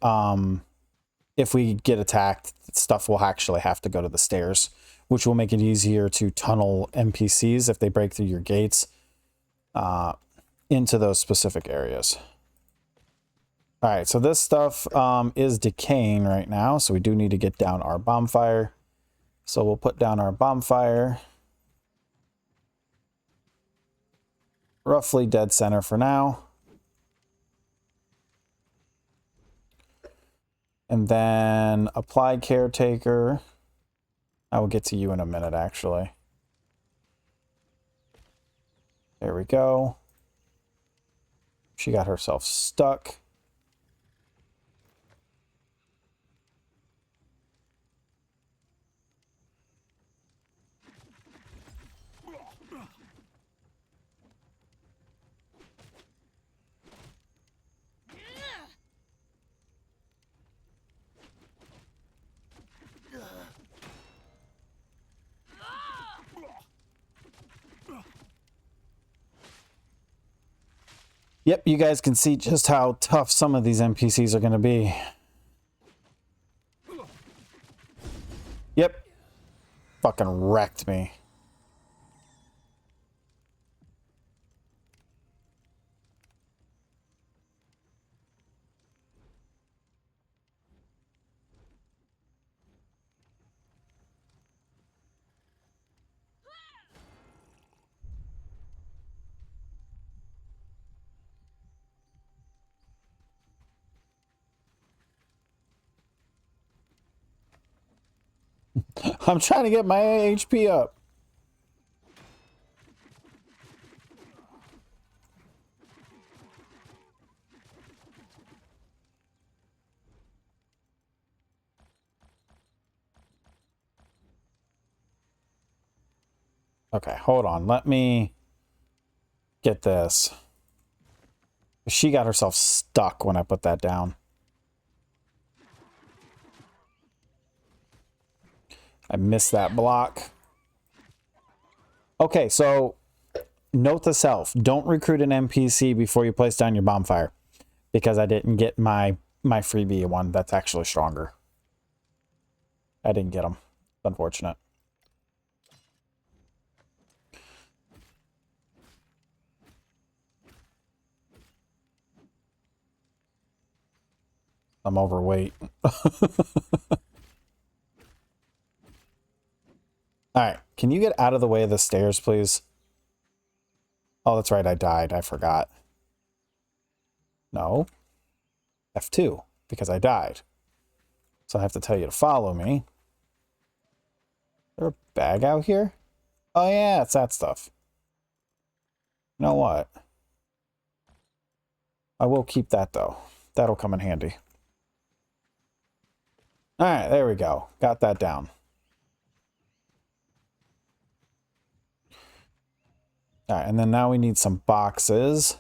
if we get attacked, stuff will actually have to go to the stairs, which will make it easier to tunnel NPCs if they break through your gates into those specific areas. All right, so this stuff is decaying right now, so we do need to get down our bonfire. So we'll put down our bonfire. Roughly dead center for now. And then apply caretaker. I will get to you in a minute, actually. There we go. She got herself stuck. Yep, you guys can see just how tough some of these NPCs are going to be. Yep. Fucking wrecked me. I'm trying to get my HP up. Okay, hold on. Let me get this. She got herself stuck when I put that down. I missed that block. Okay, so note to self. Don't recruit an NPC before you place down your bonfire. Because I didn't get my freebie one that's actually stronger. I didn't get them. It's unfortunate. I'm overweight. Alright, can you get out of the way of the stairs, please? Oh, that's right, I died. I forgot. No. F2, because I died. So I have to tell you to follow me. Is there a bag out here? Oh yeah, it's that stuff. You know what? I will keep that though. That'll come in handy. Alright, there we go. Got that down. Alright, and then now we need some boxes.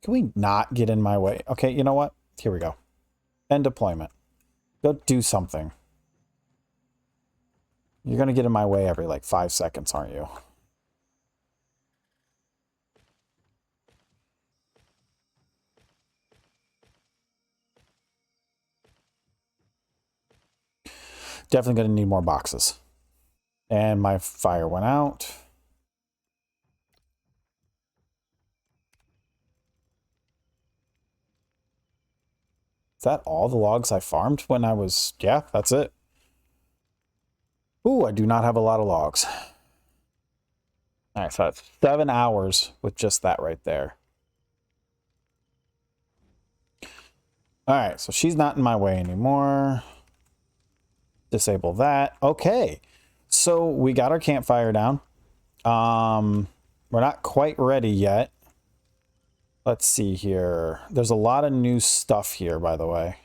Can we not get in my way? Okay, you know what? Here we go. End deployment. Go do something. You're going to get in my way every like 5 seconds, aren't you? Definitely going to need more boxes. And my fire went out. Is that all the logs I farmed when I was... Yeah, that's it. Ooh, I do not have a lot of logs. All right, so that's 7 hours with just that right there. All right, so she's not in my way anymore. Disable that. Okay, so we got our campfire down. We're not quite ready yet. Let's see here. There's a lot of new stuff here, by the way.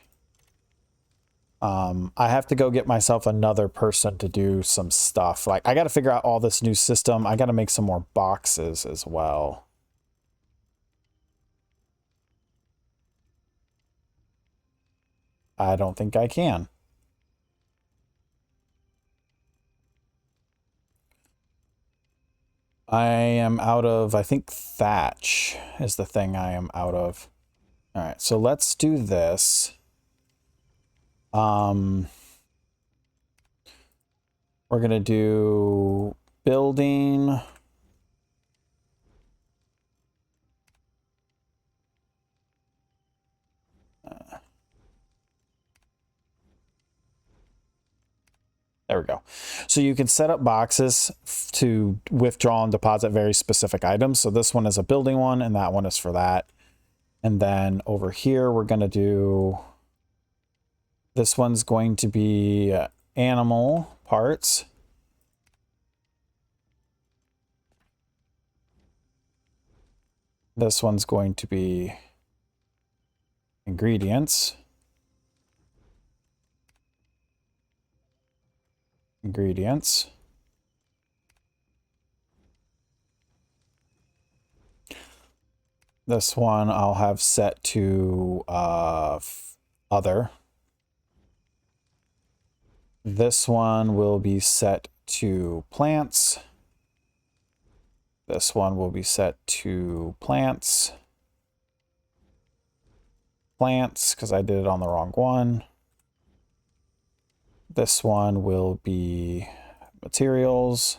I have to go get myself another person to do some stuff. Like, I got to figure out all this new system. I got to make some more boxes as well. I don't think I can. I am out of, I think thatch is the thing I am out of. All right, so let's do this. We're going to do building. There we go. So you can set up boxes to withdraw and deposit very specific items. So this one is a building one, and that one is for that. And then over here, we're going to do... This one's going to be animal parts. This one's going to be ingredients. Ingredients. This one I'll have set to other. This one will be set to plants. This one will be set to plants. Plants, because I did it on the wrong one. This one will be materials.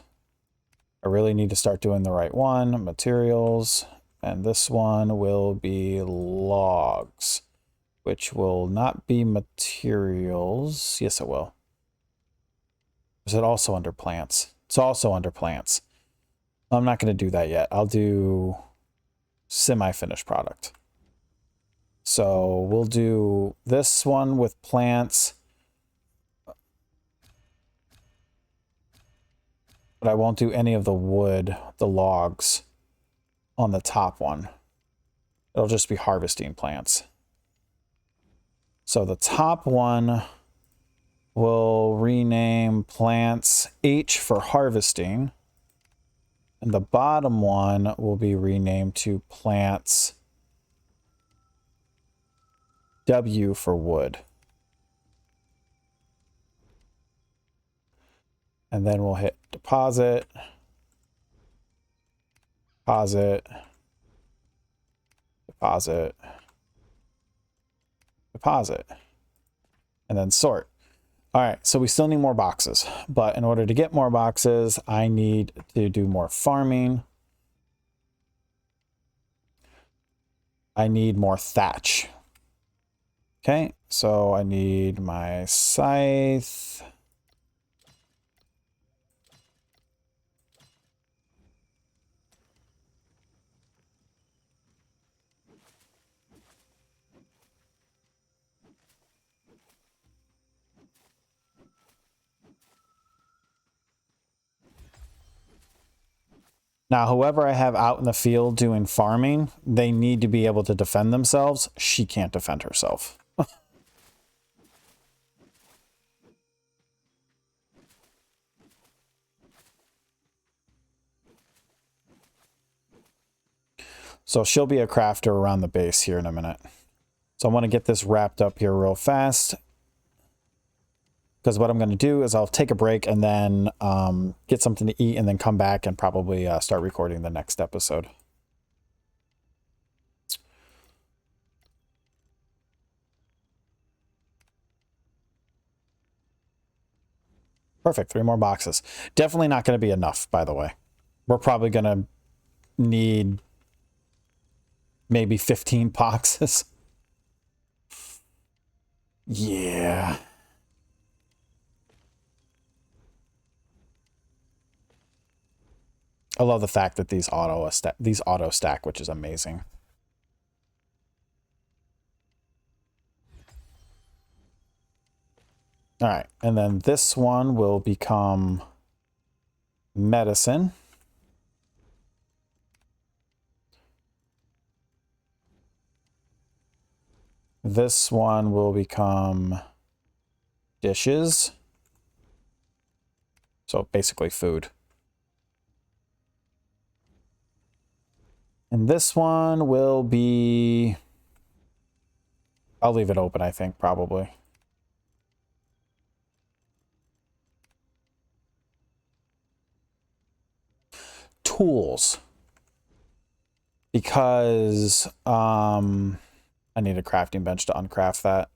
I really need to start doing the right one. Materials. And this one will be logs, which will not be materials. Yes, it will. Is it also under plants? It's also under plants. I'm not going to do that yet. I'll do semi-finished product. So we'll do this one with plants. But I won't do any of the wood, the logs, on the top one. It'll just be harvesting plants. So the top one will rename plants H for harvesting. And the bottom one will be renamed to plants W for wood. And then we'll hit deposit, deposit, deposit, deposit, and then sort. All right, so we still need more boxes, but in order to get more boxes, I need to do more farming. I need more thatch. Okay, so I need my scythe. Now, whoever I have out in the field doing farming, they need to be able to defend themselves. She can't defend herself. So she'll be a crafter around the base here in a minute. So I want to get this wrapped up here real fast. Because what I'm going to do is I'll take a break and then get something to eat and then come back and probably start recording the next episode. Perfect. 3 more boxes. Definitely not going to be enough, by the way. We're probably going to need maybe 15 boxes. Yeah. I love the fact that these auto stack, which is amazing. All right, and then this one will become medicine. This one will become dishes. So basically food. And this one will be... I'll leave it open, I think, probably. Tools. Because I need a crafting bench to uncraft that.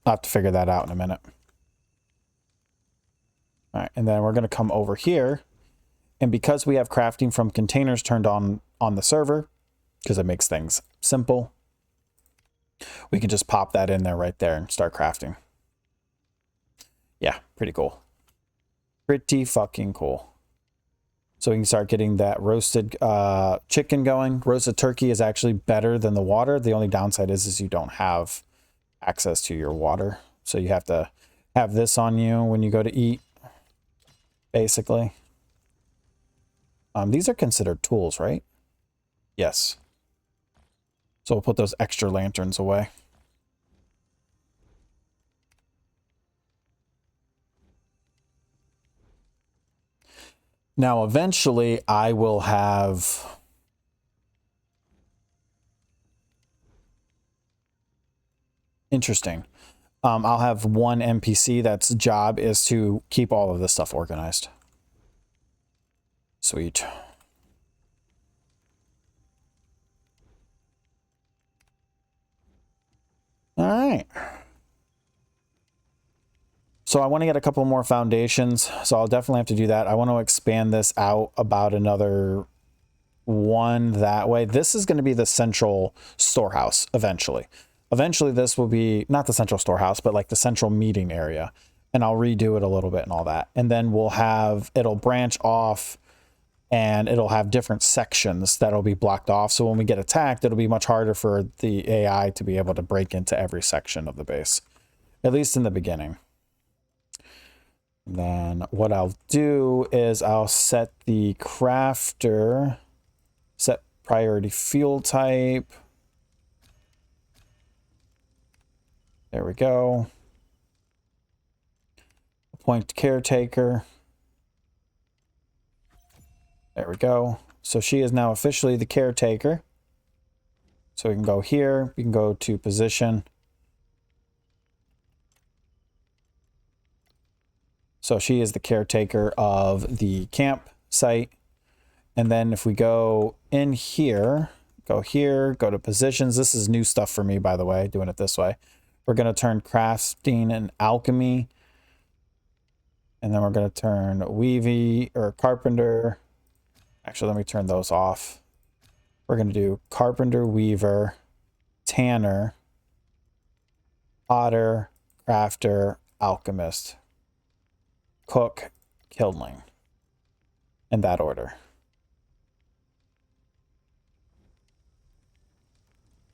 I'll have to figure that out in a minute. All right, and then we're going to come over here. And because we have crafting from containers turned on the server, because it makes things simple, we can just pop that in there right there and start crafting. Yeah, pretty cool. Pretty fucking cool. So we can start getting that roasted chicken going. Roasted turkey is actually better than the water. The only downside is you don't have access to your water. So you have to have this on you when you go to eat, basically. These are considered tools, right? Yes. So we'll put those extra lanterns away. Now, eventually, I will have... Interesting. I'll have one NPC that's job is to keep all of this stuff organized. Sweet. All right. So I want to get a couple more foundations, so I'll definitely have to do that. I want to expand this out about another one that way. This is going to be the central storehouse eventually. Eventually this will be not the central storehouse, but like the central meeting area. And I'll redo it a little bit and all that. And then we'll have, it'll branch off and it'll have different sections that'll be blocked off. So when we get attacked, it'll be much harder for the AI to be able to break into every section of the base, at least in the beginning. And then what I'll do is I'll set the crafter, set priority field type. There we go. Appoint caretaker. There we go. So she is now officially the caretaker. So we can go here. We can go to position. So she is the caretaker of the campsite. And then if we go in here, go to positions. This is new stuff for me, by the way, doing it this way. We're going to turn crafting and alchemy. And then we're going to turn weavy or carpenter. Actually, let me turn those off. We're going to do carpenter, weaver, tanner, potter, crafter, alchemist, cook, kindling. In that order.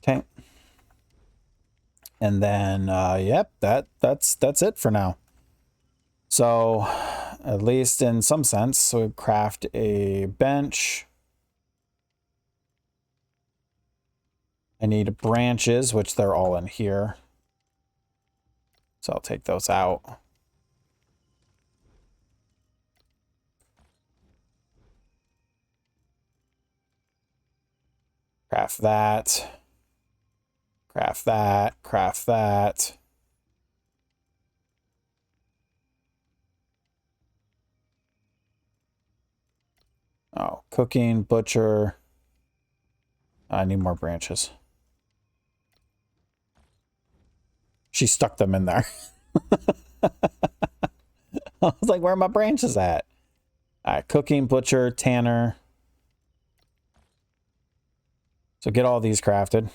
Okay. And then, yep, that's it for now. So, at least in some sense, so we craft a bench. I need branches, which they're all in here. So I'll take those out. Craft that. Craft that. Craft that. Oh, cooking, butcher. I need more branches. She stuck them in there. I was like, where are my branches at? All right, cooking, butcher, tanner. So get all these crafted.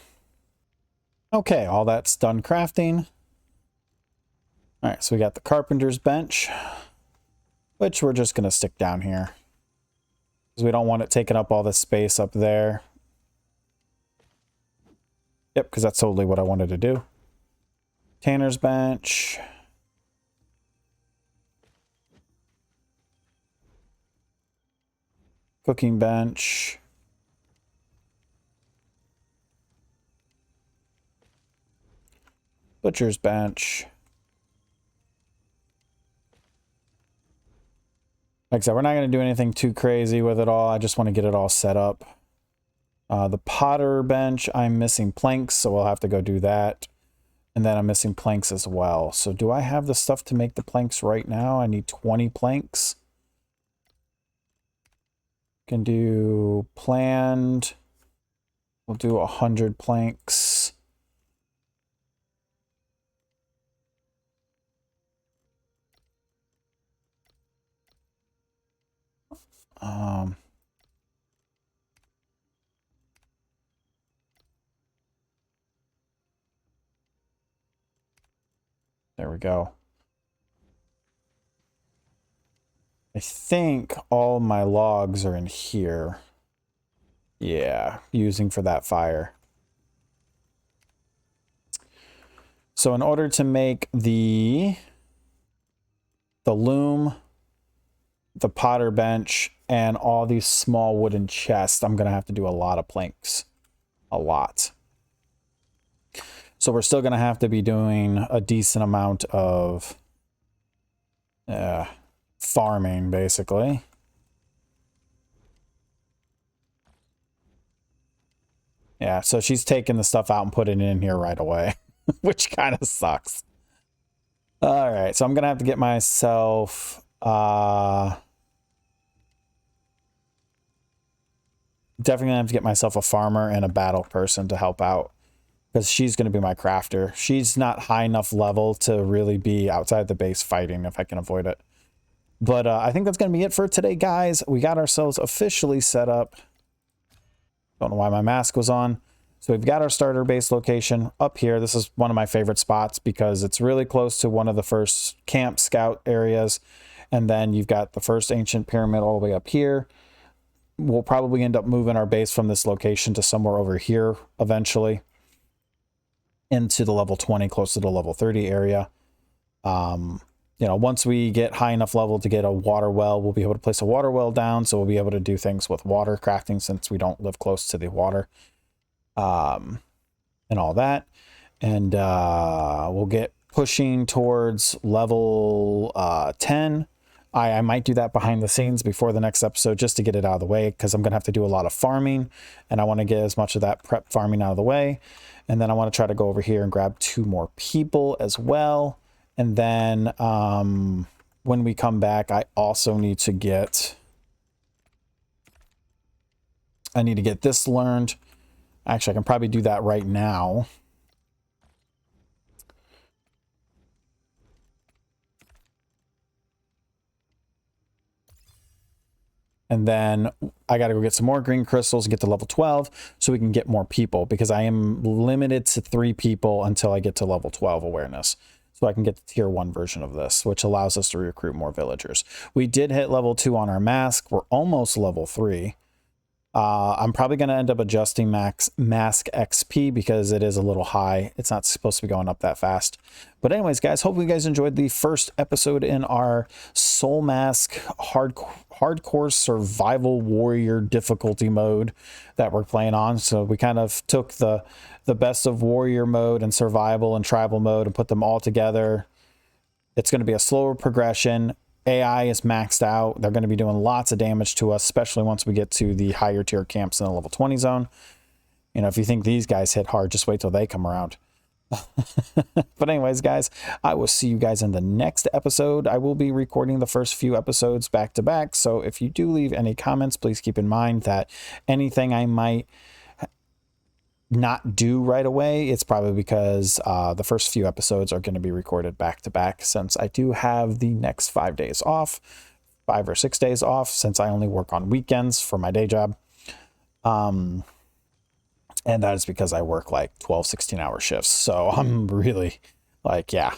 Okay, all that's done crafting. All right, so we got the carpenter's bench, which we're just going to stick down here because we don't want it taking up all this space up there. Yep, because that's totally what I wanted to do. Tanner's bench. Cooking bench. Butcher's bench. Like I said, we're not going to do anything too crazy with it all. I just want to get it all set up. The potter bench, I'm missing planks, so we'll have to go do that. And then I'm missing planks as well. So do I have the stuff to make the planks right now? I need 20 planks. Can do planned. We'll do 100 planks. There we go. I think all my logs are in here. Yeah, using for that fire. So in order to make the loom, the potter bench, and all these small wooden chests, I'm going to have to do a lot of planks. A lot. So we're still going to have to be doing a decent amount of farming, basically. Yeah, so she's taking the stuff out and putting it in here right away, which kind of sucks. All right, so I'm going to have to get myself... definitely gonna have to get myself a farmer and a battle person to help out, because she's going to be my crafter. She's not high enough level to really be outside the base fighting if I can avoid it. But I think that's going to be it for today, guys. We got ourselves officially set up. Don't know why my mask was on. So we've got our starter base location up here. This is one of my favorite spots because it's really close to one of the first camp scout areas. And then you've got the first ancient pyramid all the way up here. We'll probably end up moving our base from this location to somewhere over here eventually, into the level 20, close to the level 30 area. You know, once we get high enough level to get a water well, we'll be able to place a water well down. So we'll be able to do things with water crafting since we don't live close to the water, and all that. And we'll get pushing towards level 10. I might do that behind the scenes before the next episode just to get it out of the way, because I'm going to have to do a lot of farming and I want to get as much of that prep farming out of the way. And then I want to try to go over here and grab 2 more people as well. And then when we come back, I also need to get... I need to get this learned. Actually, I can probably do that right now. And then I got to go get some more green crystals and get to level 12 so we can get more people, because I am limited to 3 people until I get to level 12 awareness. So I can get the tier 1 version of this, which allows us to recruit more villagers. We did hit level 2 on our mask. We're almost level 3. I'm probably going to end up adjusting mask XP because it is a little high. It's not supposed to be going up that fast. But anyways, guys, hopefully you guys enjoyed the first episode in our Soulmask hardcore survival warrior difficulty mode that we're playing on. So we kind of took the best of warrior mode and survival and tribal mode and put them all together. It's going to be a slower progression. AI is maxed out. They're going to be doing lots of damage to us, especially once we get to the higher tier camps in the level 20 zone. You know, if you think these guys hit hard, just wait till they come around. But anyways, guys, I will see you guys in the next episode. I will be recording the first few episodes back to back. So if you do leave any comments, please keep in mind that anything I might not do right away, it's probably because the first few episodes are going to be recorded back to back, since I do have the next 5 days off, 5 or 6 days off, since I only work on weekends for my day job. And that is because I work like 12, 16-hour shifts. So I'm really like, yeah,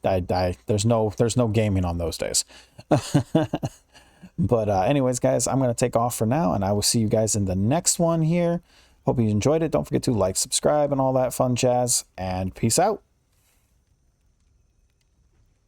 there's no gaming on those days. But anyways, guys, I'm going to take off for now, and I will see you guys in the next one here. Hope you enjoyed it. Don't forget to like, subscribe, and all that fun jazz, and peace out.